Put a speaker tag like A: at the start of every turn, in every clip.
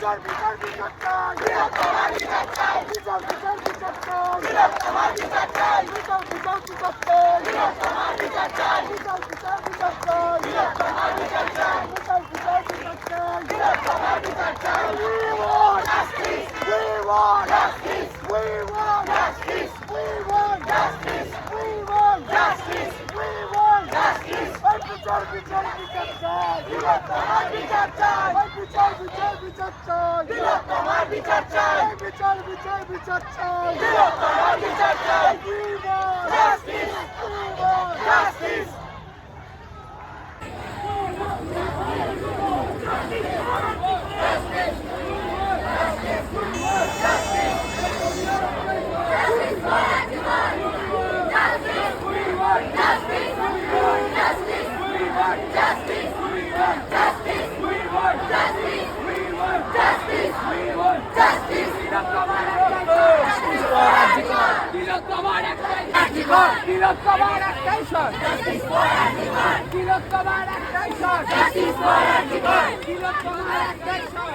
A: বিচার বিচার বিচার চাই বৃহত্তমার বিচার চাই বিচার বিচার বিচার চাই বৃহত্তমার বিচার চাই বিচার বিচার বিচার চাই বৃহত্তমার বিচার চাই বিচার বিচার বিচার চাই বৃহত্তমার বিচার চাই বিচার বিচার বিচার চাই বৃহত্তমার বিচার চাই we want justice we want justice we want justice we want justice we want justice we want justice বিচার বিচার বিচার চাই বৃহত্তমার বিচার চাই বিচার বিচার বিচার চাই বৃহত্তমার বিচার চাই বিচার বিচার বিচার চাই বৃহত্তমার বিচার চাই we want justice we want justice
B: তিলোত্তমার একটাই শট তিলোত্তমার একটাই শট তিলোত্তমার একটাই শট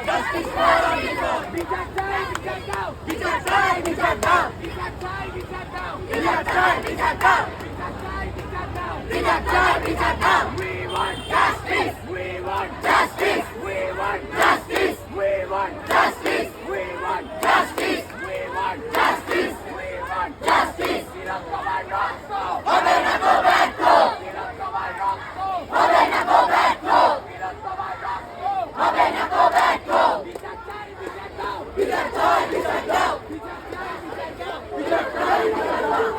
B: বিচার চাই বিচার দাও বিচার চাই বিচার দাও বিচার চাই বিচার দাও বিচার চাই বিচার দাও বিচার চাই বিচার দাও বিচার চাই বিচার দাও we want justice we want justice we want justice we want justice we want justice we want justice we want justice তিলোত্তমার রক্ত হবে না গো ব্যর্থ তিলোত্তমার রক্ত হবে না গো ব্যর্থ তিলোত্তমার রক্ত হবে না গো ব্যর্থ বিচার চাই বিচার দাও বিচার চাই বিচার দাও বিচার চাই বিচার দাও বিচার চাই বিচার দাও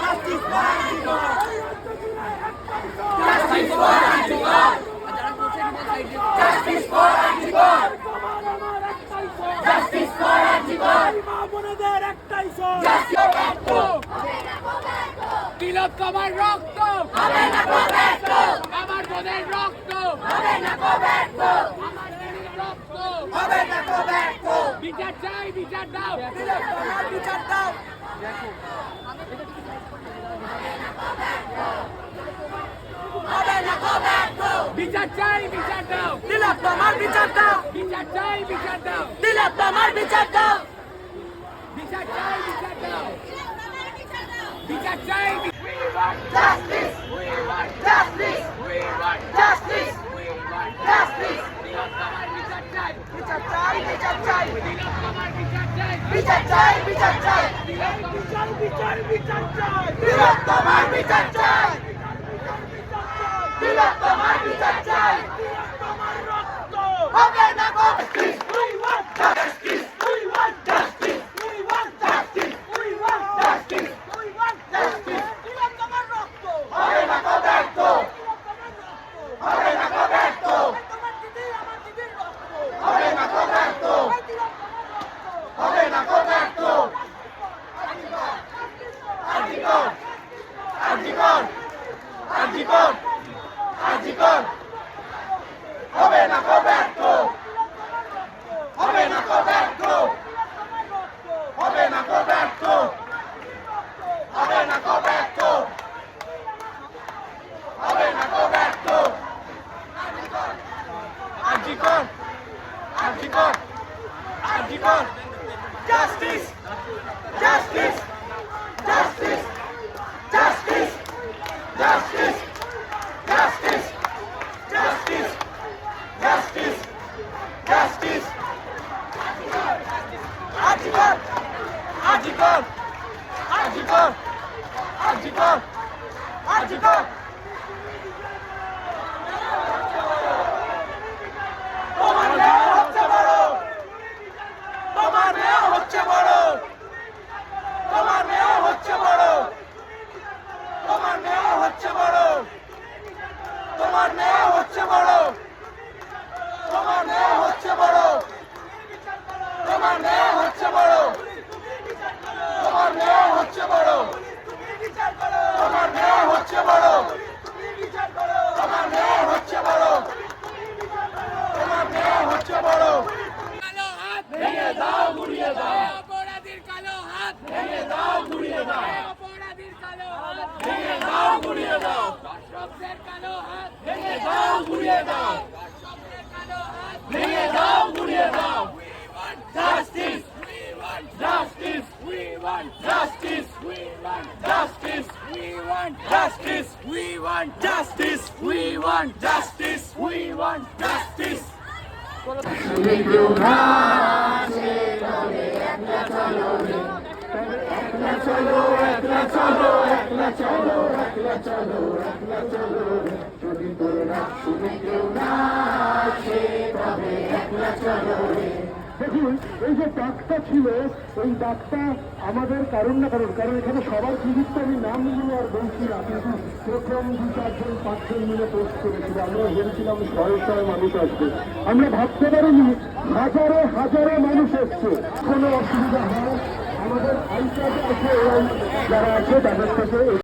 B: justice for article justice for article justice for article justice for article মা বোনদের একটাই শট তিলোত্তমার রক্ত হবে না গো ব্যর্থ আমার বোনের রক্ত হবে না গো ব্যর্থ আমার বোনের রক্ত হবে না গো ব্যর্থ বিচার চাই বিচার দাও তিলোত্তমার বিচার দাও হবে না গো ব্যর্থ বিচার চাই বিচার দাও তিলোত্তমার বিচার দাও বিচার চাই বিচার দাও তিলোত্তমার বিচার দাও বিচার চাই বিচার দাও বিচার চাই we want justice we want justice we want justice we want justice তিলোত্তমার বিচার চাই বিচার চাই বিচার চাই তিলোত্তমার বিচার চাই বিচার চাই বিচার চাই বিচার বিচার বিচার চাই তিলোত্তমার বিচার চাই তিলোত্তমার বিচার চাই তিলোত্তমার রক্ত হবে না গো we want justice we want justice we want justice we want justice we want justice তিলোত্তমার রক্ত হবে না গো ব্যর্থ হবে না গো ব্যর্থ তোমার দিদি আমার দিদির রক্ত হবে না গো ব্যর্থ হবে না গো ব্যর্থ আর্টিকল আর্টিকল আর্টিকল আর্টিকল হবে না গো ব্যর্থ হবে না গো ব্যর্থ হবে না গো ব্যর্থ হবে না গো ব্যর্থ হবে না গো ব্যর্থ article article article justice justice justice justice justice justice justice justice justice article article article article article তোমার মেয়ে হচ্ছে বড় তোমার মেয়ে হচ্ছে বড় তোমার মেয়ে হচ্ছে বড় তোমার মেয়ে হচ্ছে বড় তোমার মেয়ে হচ্ছে বড় তোমার মেয়ে হচ্ছে বড় তোমার মেয়ে হচ্ছে বড় তোমার মেয়ে হচ্ছে বড় তোমার মেয়ে হচ্ছে বড় তোমার মেয়ে হচ্ছে বড় তোমার মেয়ে হচ্ছে বড় কালো হাত ভেঙে দাও গুড়িয়ে দাও অপরাধীর কালো হাত ভেঙে দাও গুড়িয়ে দাও অপরাধীর কালো হাত ভেঙে দাও গুড়িয়ে দাও দর্শকদের কালো হাত ভেঙে দাও গুড়িয়ে দাও দর্শকদের কালো হাত ভেঙে দাও দাও গুড়িয়ে দাও justice justice we want justice we want justice we want justice we want justice we want justice we want justice
A: দেখুন এই যে ডাকটা ছিল এই ডাকটা আমাদের কারণ না কারণ এখানে সবার জীবিত আমি নাম নিয়ে আর বলছি না, কিন্তু প্রথম 2-4 জন 5 জন মিলে পোস্ট করেছিল। আমরা ভেবেছিলাম শয়ে মানুষ আসবে, আমরা ভাবতে পারিনি হাজারে মানুষ এসছে। কোনো অসুবিধা হয় আমাদের আইসাতে আছে, যারা আছে তাদের সাথে